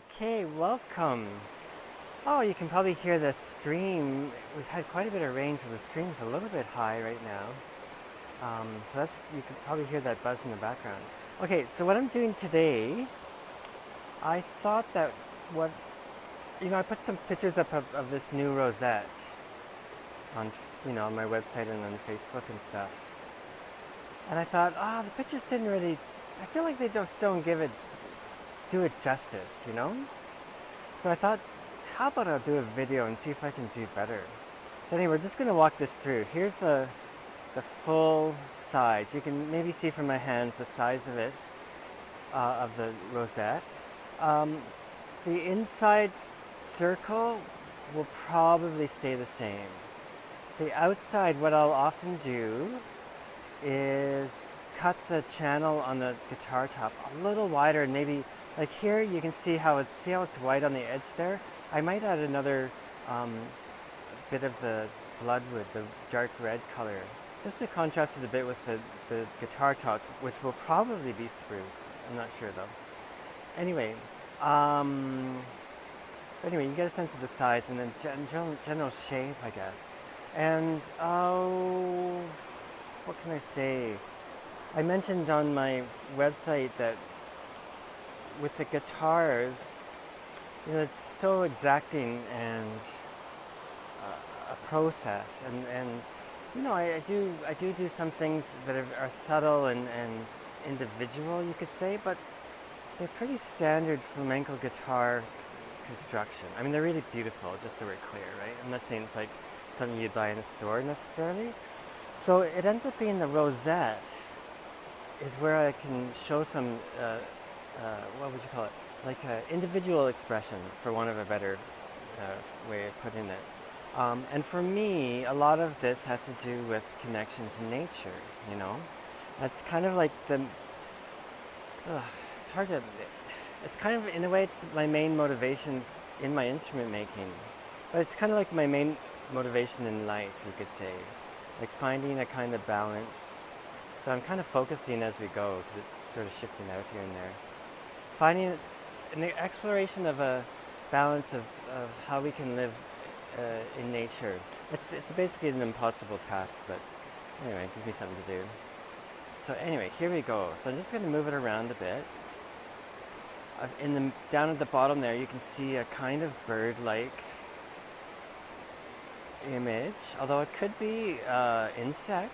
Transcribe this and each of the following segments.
Okay, welcome. Oh, you can probably hear the stream. We've had quite a bit of rain, so the stream's a little bit high right now. So that's you can probably hear that buzz in the background. Okay, so what I'm doing today, I thought that what I put some pictures up of this new rosette on on my website and on Facebook and stuff. And I thought, the pictures didn't really. I feel like they just don't do it justice. So I thought, how about I'll do a video and see if I can do better. So anyway, we're just going to walk this through. Here's the full size. You can maybe see from my hands the size of it, of the rosette. The inside circle will probably stay the same. The outside, what I'll often do is cut the channel on the guitar top a little wider, and maybe like here you can see how it's white on the edge there. I might add another bit of the bloodwood, the dark red color, just to contrast it a bit with the guitar top, which will probably be spruce. I'm not sure though. Anyway, you get a sense of the size and then general shape, I guess. And what can I say? I mentioned on my website that with the guitars, it's so exacting and a process, and I do some things that are subtle and individual, you could say, but they're pretty standard flamenco guitar construction. I mean, they're really beautiful, just so we're clear, right? I'm not saying it's like something you'd buy in a store necessarily. So it ends up being the rosette is where I can show some, what would you call it? Like individual expression, for want of a better way of putting it. And for me, a lot of this has to do with connection to nature, That's kind of like it's hard to, it's kind of, in a way, it's my main motivation in my instrument making. But it's kind of like my main motivation in life, you could say. Like finding a kind of balance. So I'm kind of focusing as we go, because it's sort of shifting out here and there. Finding an exploration of a balance of how we can live in nature. It's basically an impossible task, but anyway, it gives me something to do. So anyway, here we go. So I'm just going to move it around a bit. Down at the bottom there, you can see a kind of bird-like image, although it could be insect,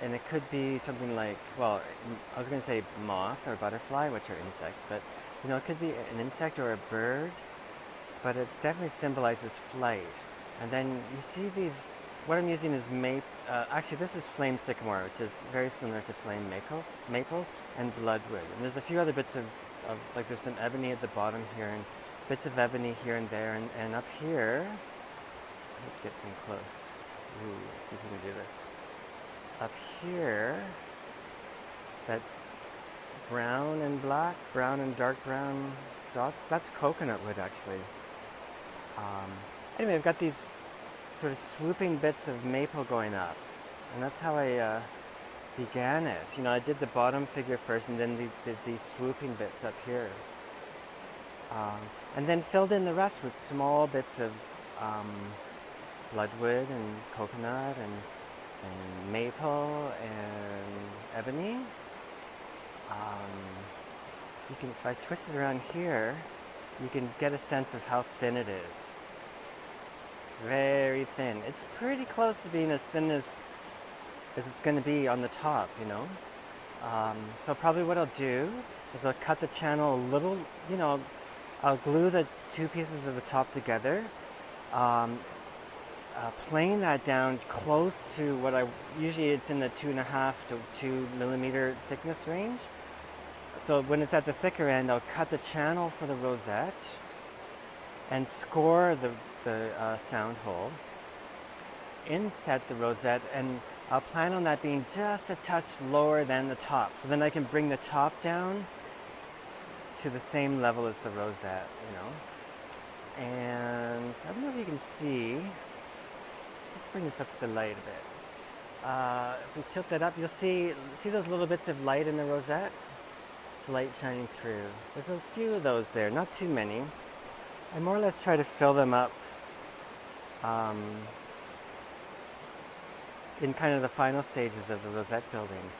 and it could be something like, well, I was going to say moth or butterfly, which are insects, but it could be an insect or a bird, but it definitely symbolizes flight. And then you see these, what I'm using is actually this is flame sycamore, which is very similar to flame maple and bloodwood. And there's a few other bits of like there's some ebony at the bottom here, and bits of ebony here and there, and up here, let's get some close. Ooh, let's see if we can do this. Up here, that brown and black, brown and dark brown dots, that's coconut wood actually. Anyway, I've got these sort of swooping bits of maple going up, and that's how I began it. I did the bottom figure first, and then these swooping bits up here. And then filled in the rest with small bits of bloodwood and coconut and maple and ebony. You can, if I twist it around here, you can get a sense of how thin it is. Very thin. It's pretty close to being as thin as it's going to be on the top, So probably what I'll do is I'll cut the channel a little, I'll glue the two pieces of the top together, playing that down close to what usually it's in the 2.5 to 2 millimeter thickness range. So when it's at the thicker end, I'll cut the channel for the rosette and score the sound hole, inset the rosette, and I'll plan on that being just a touch lower than the top. So then I can bring the top down to the same level as the rosette, And I don't know if you can see. Let's bring this up to the light a bit. If we tilt that up, you'll see those little bits of light in the rosette? It's light shining through. There's a few of those there, not too many. I more or less try to fill them up um, in kind of the final stages of the rosette building.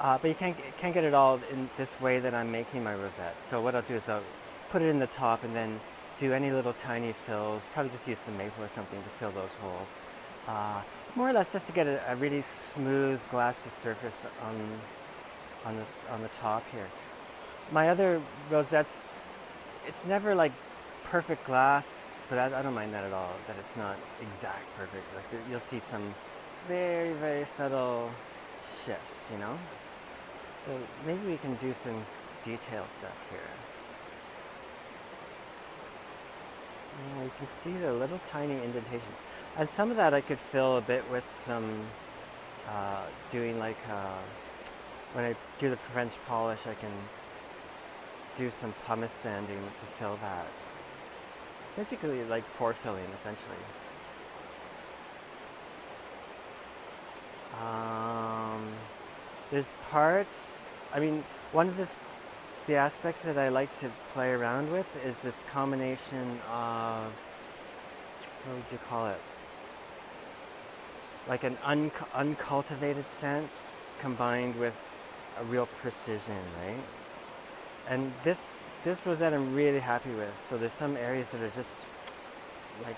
But you can't get it all in this way that I'm making my rosette. So what I'll do is I'll put it in the top and then do any little tiny fills. Probably just use some maple or something to fill those holes. More or less just to get a really smooth glassy surface on the top here. My other rosettes, it's never like perfect glass, but I don't mind that at all. That it's not exact perfect. Like you'll see some very, very subtle shifts, you know? So maybe we can do some detail stuff here. Yeah, you can see the little tiny indentations. And some of that I could fill a bit with some, doing like, when I do the French polish, I can do some pumice sanding to fill that. Basically like pore filling, essentially. There's parts, I mean, one of the aspects that I like to play around with is this combination of, what would you call it? Like an uncultivated sense combined with a real precision, right? And this rosette I'm really happy with. So there's some areas that are just like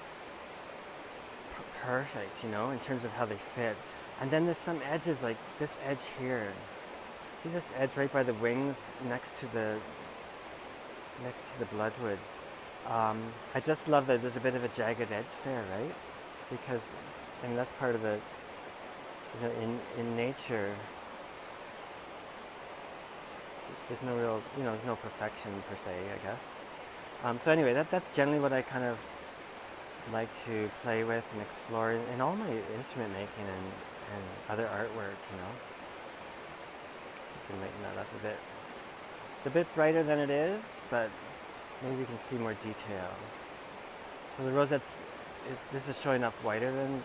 perfect, you know, in terms of how they fit. And then there's some edges, like this edge here. See this edge right by the wings next to the bloodwood. I just love that there's a bit of a jagged edge there, right? Because, I mean, that's part of the, you know, in nature, there's no real, you know, no perfection per se, I guess. So anyway, that's generally what I kind of like to play with and explore in all my instrument making and other artwork, you know. I can lighten that up a bit. It's a bit brighter than it is, but maybe we can see more detail. So the rosettes, this is showing up whiter than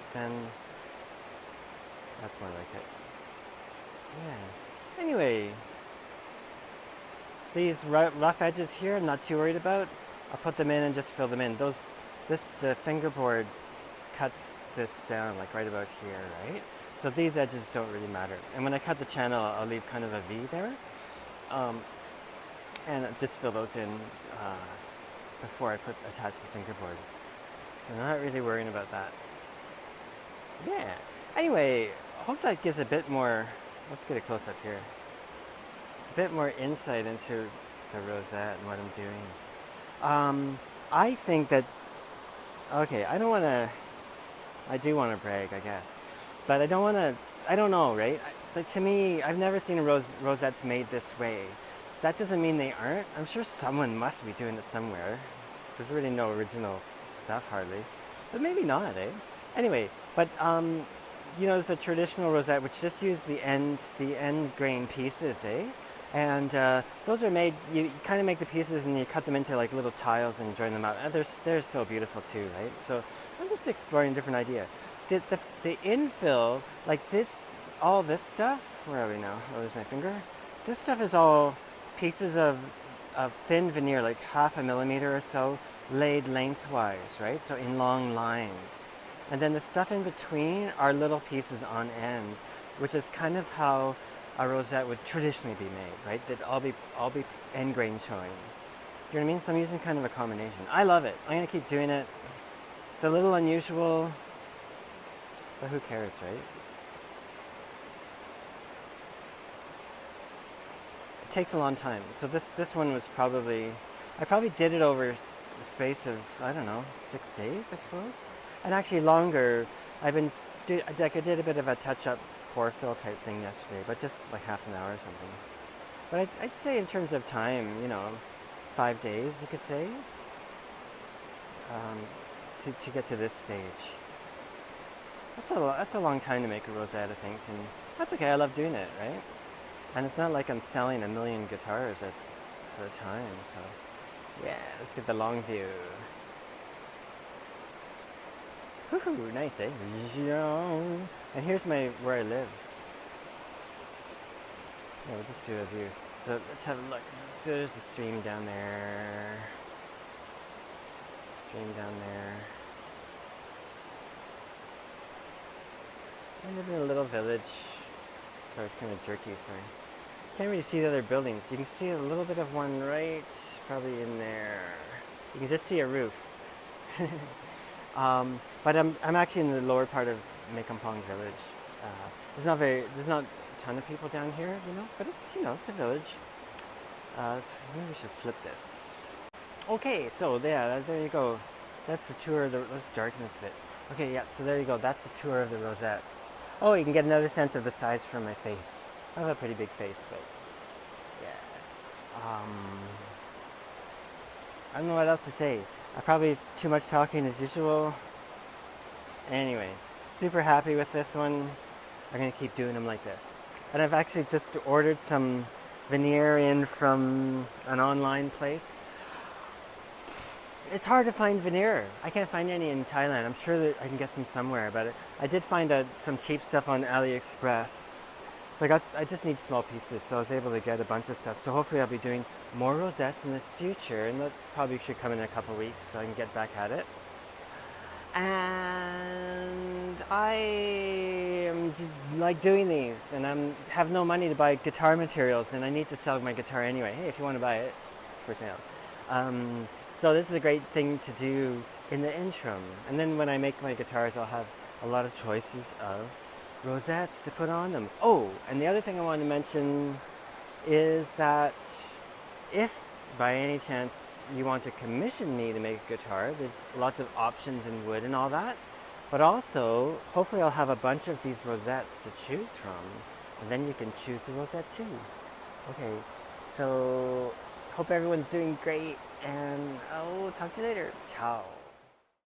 that's more like it. Yeah. Anyway, these rough edges here, I'm not too worried about. I'll put them in and just fill them in. The fingerboard cuts this down like right about here, right? So these edges don't really matter. And when I cut the channel, I'll leave kind of a V there. And I'll just fill those in before I attach the fingerboard. So I'm not really worrying about that. Yeah. Anyway, I hope that gives a bit more, let's get a close up here. A bit more insight into the rosette and what I'm doing. I think that, okay, I do want to brag, I guess. But I don't know, right? But to me, I've never seen rosettes made this way. That doesn't mean they aren't. I'm sure someone must be doing it somewhere. There's really no original stuff, hardly. But maybe not, eh? Anyway, but, you know, there's a traditional rosette which just use the end grain pieces, eh? And those are made, you kind of make the pieces and you cut them into like little tiles and join them out. And they're so beautiful too, right? So I'm just exploring a different idea. The infill, like this, all this stuff, where are we now? Oh, there's my finger. This stuff is all pieces of thin veneer, like 1/2 millimeter or so, laid lengthwise, right? So in long lines. And then the stuff in between are little pieces on end, which is kind of how a rosette would traditionally be made, right? They'd all be end grain showing. Do you know what I mean? So I'm using kind of a combination. I love it. I'm gonna keep doing it. It's a little unusual, but who cares, right? It takes a long time. So this one was I probably did it over the space of, I don't know, 6 days, I suppose. And actually longer. I did a bit of a touch-up pore fill type thing yesterday, but just like half an hour or something. But I'd say in terms of time, you know, 5 days, you could say, to get to this stage. That's a long time to make a rosette, I think, and that's okay. I love doing it, right? And it's not like I'm selling 1 million guitars at a time. So, yeah, let's get the long view. Woohoo, nice, eh? And here's where I live. Yeah, we'll just do a view. So let's have a look. So there's a stream down there. Stream down there. I live in a little village. Sorry, it's kind of jerky, sorry. Can't really see the other buildings. You can see a little bit of one right, probably in there. You can just see a roof. But I'm actually in the lower part of Mekampong village. There's not a ton of people down here, you know, but it's, you know, it's a village. Maybe we should flip this. Okay, so yeah, there you go. That's the tour of the, let's darken this a bit. Okay, yeah, so there you go. That's the tour of the rosette. Oh, you can get another sense of the size from my face. I have a pretty big face, but yeah. I don't know what else to say. I probably too much talking as usual. Anyway, super happy with this one. I'm gonna keep doing them like this. And I've actually just ordered some veneer in from an online place. It's hard to find veneer. I can't find any in Thailand. I'm sure that I can get some somewhere, but I did find some cheap stuff on AliExpress. So I just need small pieces, so I was able to get a bunch of stuff. So hopefully I'll be doing more rosettes in the future, and that probably should come in a couple weeks so I can get back at it. And I am like doing these, and I have no money to buy guitar materials, and I need to sell my guitar anyway. Hey, if you want to buy it, it's for sale. So this is a great thing to do in the interim. And then when I make my guitars, I'll have a lot of choices of rosettes to put on them. Oh, and the other thing I want to mention is that if by any chance you want to commission me to make a guitar, there's lots of options in wood and all that. But also, hopefully I'll have a bunch of these rosettes to choose from, and then you can choose the rosette too. Okay, so hope everyone's doing great, and I'll talk to you later. Ciao.